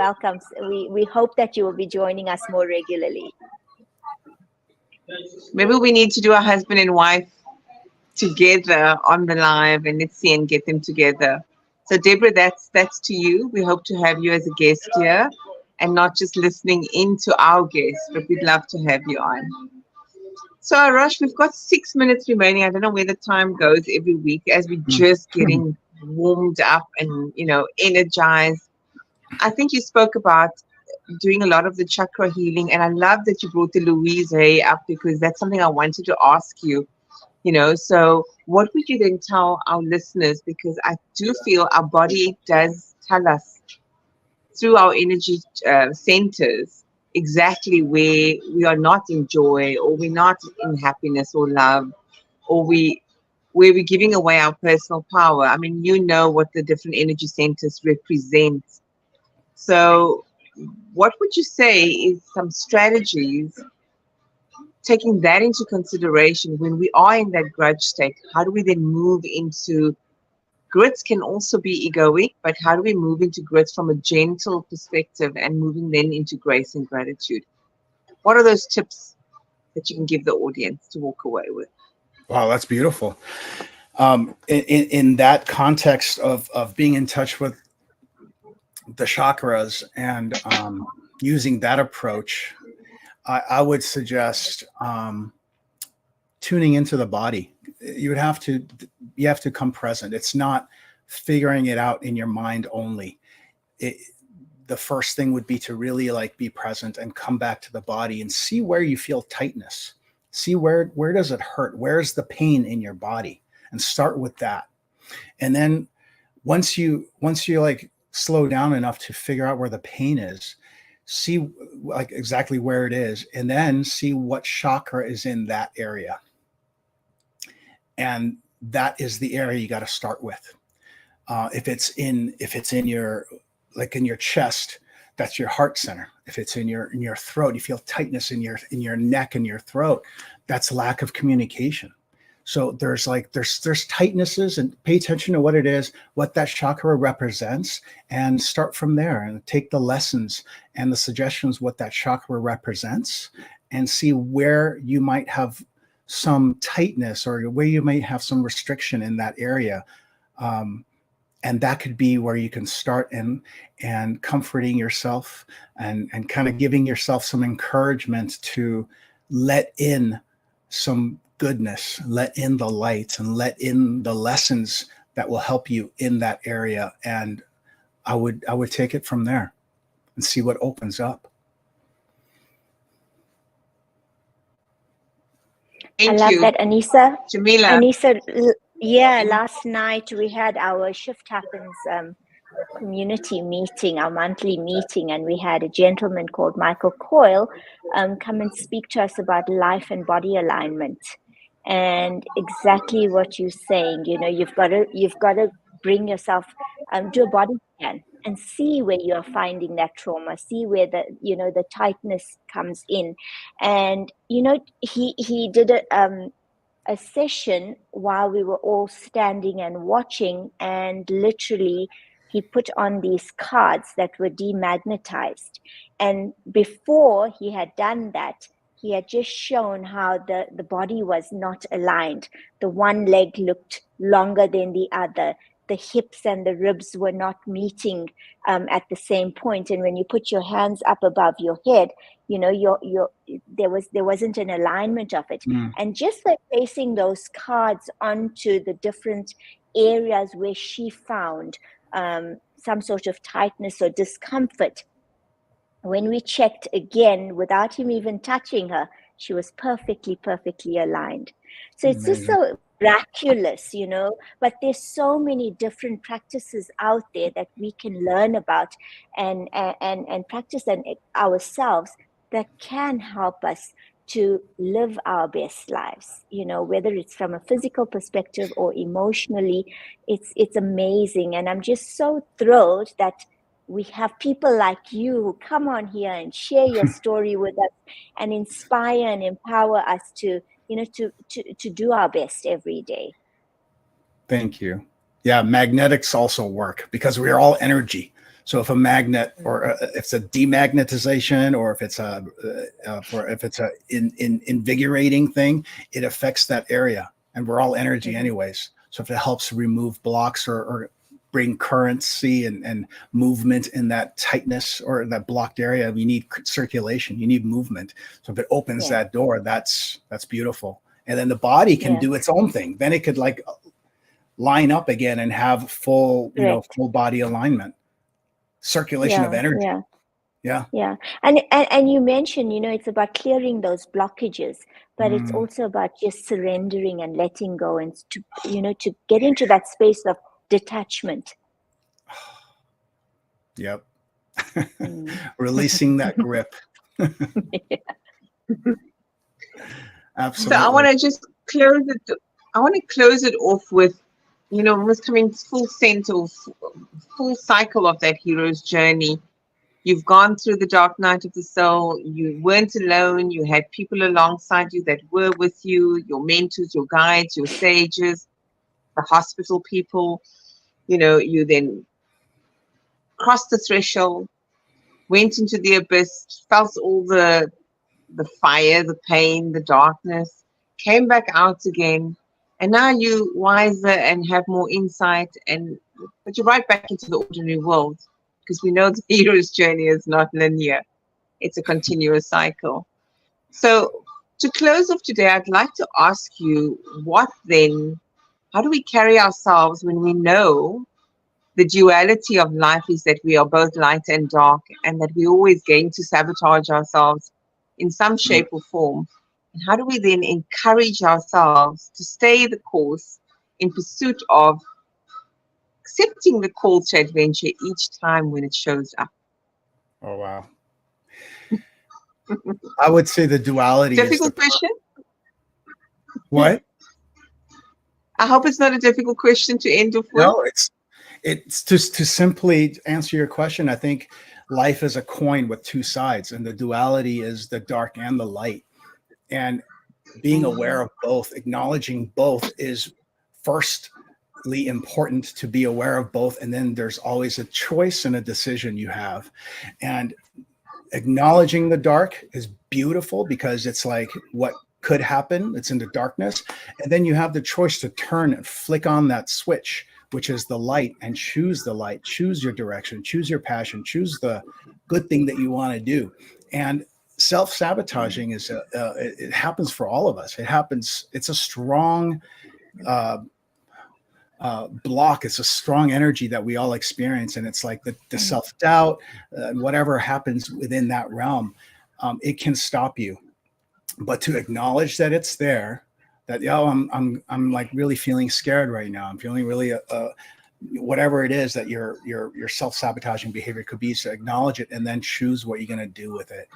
We hope that you will be joining us more regularly. Maybe we need to do a husband and wife together on the live, and let's see and get them together. So Deborah, that's to you. We hope to have you as a guest here and not just listening into our guests, but we'd love to have you on. So Arash, we've got 6 minutes remaining. I don't know where the time goes every week as we're just getting warmed up and, energized. I think you spoke about doing a lot of the chakra healing, and I love that you brought the Louise Hay up because that's something I wanted to ask you. So what would you then tell our listeners? Because I do feel our body does tell us through our energy centers exactly where we are not in joy, or we're not in happiness or love, or where we're giving away our personal power. I mean, what the different energy centers represent. So what would you say is some strategies, taking that into consideration when we are in that grudge state? How do we then move into grits? Can also be egoic, but how do we move into grits from a gentle perspective and moving then into grace and gratitude? What are those tips that you can give the audience to walk away with? Wow, that's beautiful. In that context of being in touch with the chakras and using that approach, I would suggest tuning into the body. You have to come present. It's not figuring it out in your mind only. The first thing would be to really be present and come back to the body and see where you feel tightness. See where does it hurt? Where's the pain in your body? And start with that. And then once you slow down enough to figure out where the pain is, see exactly where it is, and then see what chakra is in that area. And that is the area you got to start with. If it's in your in your chest, that's your heart center. If it's in your throat, you feel tightness in your neck and your throat, that's lack of communication. So there's tightnesses, and pay attention to what it is, what that chakra represents, and start from there and take the lessons and the suggestions, what that chakra represents, and see where you might have some tightness or where you may have some restriction in that area. And that could be where you can start and comforting yourself and kind of giving yourself some encouragement to let in some goodness, let in the light, and let in the lessons that will help you in that area. And I would take it from there and see what opens up. I love that, Anisa. Jamila. Anisa, last night we had our Shift Happens community meeting, our monthly meeting, and we had a gentleman called Michael Coyle come and speak to us about life and body alignment. And exactly what you're saying, you've got to bring yourself, do a body scan and see where you're finding that trauma, see where the tightness comes in. And he did a session while we were all standing and watching, and literally he put on these cards that were demagnetized. And before he had done that, he had just shown how the body was not aligned. The one leg looked longer than the other. The hips and the ribs were not meeting at the same point. And when you put your hands up above your head, there wasn't an alignment of it. And just by placing those cards onto the different areas where she found some sort of tightness or discomfort, when we checked again without him even touching her, she was perfectly aligned. So it's just so miraculous, but there's so many different practices out there that we can learn about and practice ourselves that can help us to live our best lives, whether it's from a physical perspective or emotionally. It's amazing. And I'm just so thrilled that we have people like you who come on here and share your story with us and inspire and empower us to do our best every day. Thank you. Yeah, magnetics also work because we are all energy. So if a magnet, or if it's a demagnetization, or if it's a invigorating thing, it affects that area, and we're all energy anyways. So if it helps remove blocks or bring currency and movement in that tightness or that blocked area, you need circulation, you need movement. So if it opens that door, that's beautiful. And then the body can do its own thing. Then it could like line up again and have full, full body alignment, circulation of energy. And you mentioned, it's about clearing those blockages, but it's also about just surrendering and letting go, and to get into that space of detachment. Yep. Releasing that grip. Absolutely. So I want to just close it. I want to close it off with, almost coming full cycle of that hero's journey. You've gone through the dark night of the soul. You weren't alone. You had people alongside you that were with you, your mentors, your guides, your sages, the hospital people. You then crossed the threshold, went into the abyss, felt all the fire, the pain, the darkness, came back out again, and now you wiser and have more insight, but you're right back into the ordinary world, because we know the hero's journey is not linear. It's a continuous cycle. So to close off today, I'd like to ask you, how do we carry ourselves when we know the duality of life is that we are both light and dark, and that we're always going to sabotage ourselves in some shape or form? And how do we then encourage ourselves to stay the course in pursuit of accepting the call to adventure each time when it shows up? Oh, wow. I would say the duality difficult question? What? I hope it's not a difficult question to end off with. No, it's just to simply answer your question. I think life is a coin with two sides, and the duality is the dark and the light. And being aware of both, acknowledging both, is firstly important, to be aware of both. And then there's always a choice and a decision you have. And acknowledging the dark is beautiful, because it's like what could happen, it's in the darkness. And then you have the choice to turn and flick on that switch, which is the light, and choose the light, choose your direction, choose your passion, choose the good thing that you want to do. And self-sabotaging is it happens for all of us. It's a strong block. It's a strong energy that we all experience. And it's like the self-doubt, whatever happens within that realm, it can stop you. But to acknowledge that it's there, that, I'm like really feeling scared right now. I'm feeling really, whatever it is that your self-sabotaging behavior could be, to acknowledge it and then choose what you're going to do with it,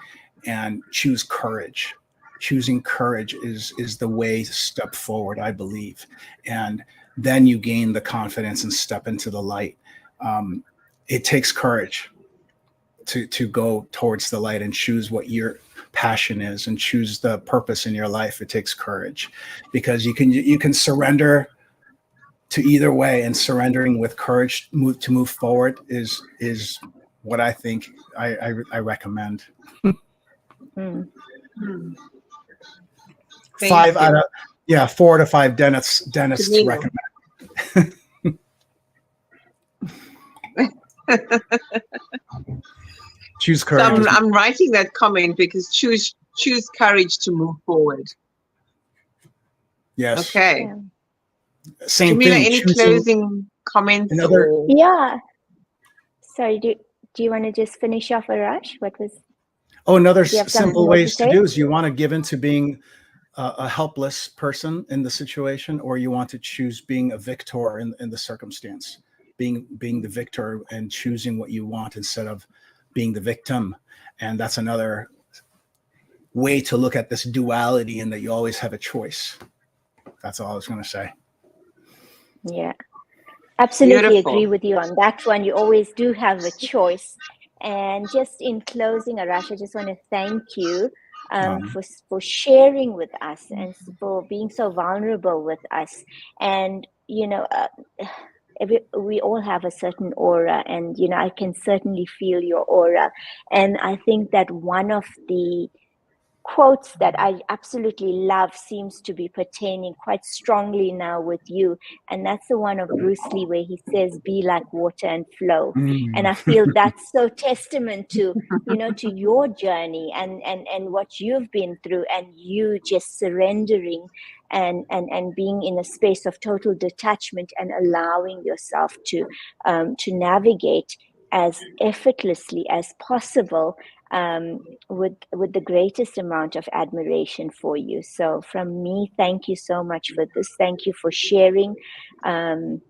and choose courage. Choosing courage is the way to step forward, I believe. And then you gain the confidence and step into the light. It takes courage to go towards the light and choose what your passion is and choose the purpose in your life. It takes courage, because you can surrender to either way, and surrendering with courage to move forward is what I think I recommend. 4 to 5 dentists recommend. Choose So courage. I'm writing that comment because choose courage to move forward. Yes. Okay. Yeah. Same Jamila, thing. any Choosing closing comments another. or Yeah. Sorry, do you want to just finish off, Arash? Another Do you have something simple more to ways to say? do is you want to give into being a helpless person in the situation, or you want to choose being a victor in the circumstance, being the victor and choosing what you want instead of being the victim. And that's another way to look at this duality, in that you always have a choice. That's all I was going to say. Yeah, absolutely Beautiful. agree with you on that one. You always do have a choice. And just in closing, Arash, I just want to thank you for sharing with us and for being so vulnerable with us. And, we all have a certain aura, and, I can certainly feel your aura. And I think that one of the quotes that I absolutely love seems to be pertaining quite strongly now with you, and that's the one of Bruce Lee where he says, "Be like water and flow." And I feel that's so testament to to your journey and what you've been through, and you just surrendering and being in a space of total detachment and allowing yourself to navigate as effortlessly as possible, with the greatest amount of admiration for you. So from me, thank you so much for this. Thank you for sharing. And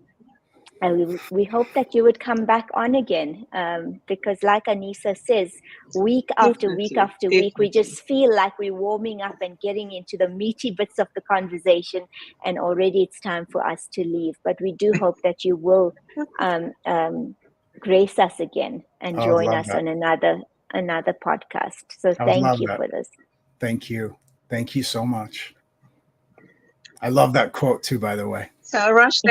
we hope that you would come back on again, because like Anissa says, week after week after week, we just feel like we're warming up and getting into the meaty bits of the conversation, and already it's time for us to leave. But we do hope that you will grace us again and join us on another podcast. So thank you for this. Thank you so much. I love that quote too, by the way. So Arash,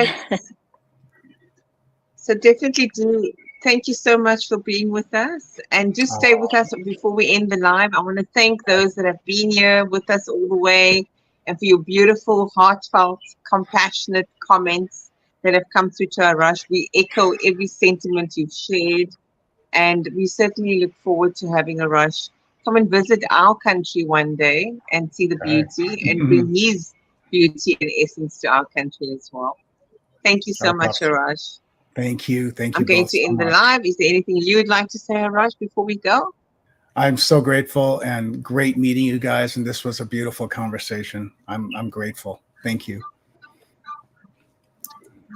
so definitely do. Thank you so much for being with us, and just stay with us before we end the live. I want to thank those that have been here with us all the way, and for your beautiful, heartfelt, compassionate comments that have come through to Arash. We echo every sentiment you've shared, and we certainly look forward to having Arash come and visit our country one day and see the beauty and bring his beauty and essence to our country as well. Thank you so much, Arash. Thank you. I'm going to end the live. Is there anything you would like to say, Arash, before we go? I'm so grateful, and great meeting you guys. And this was a beautiful conversation. I'm grateful. Thank you.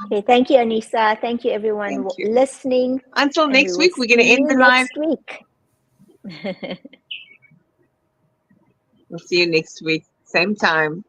Okay, thank you, Anissa. Thank you, everyone listening. Until next week, we're going to end the live. Next week. We'll see you next week, same time.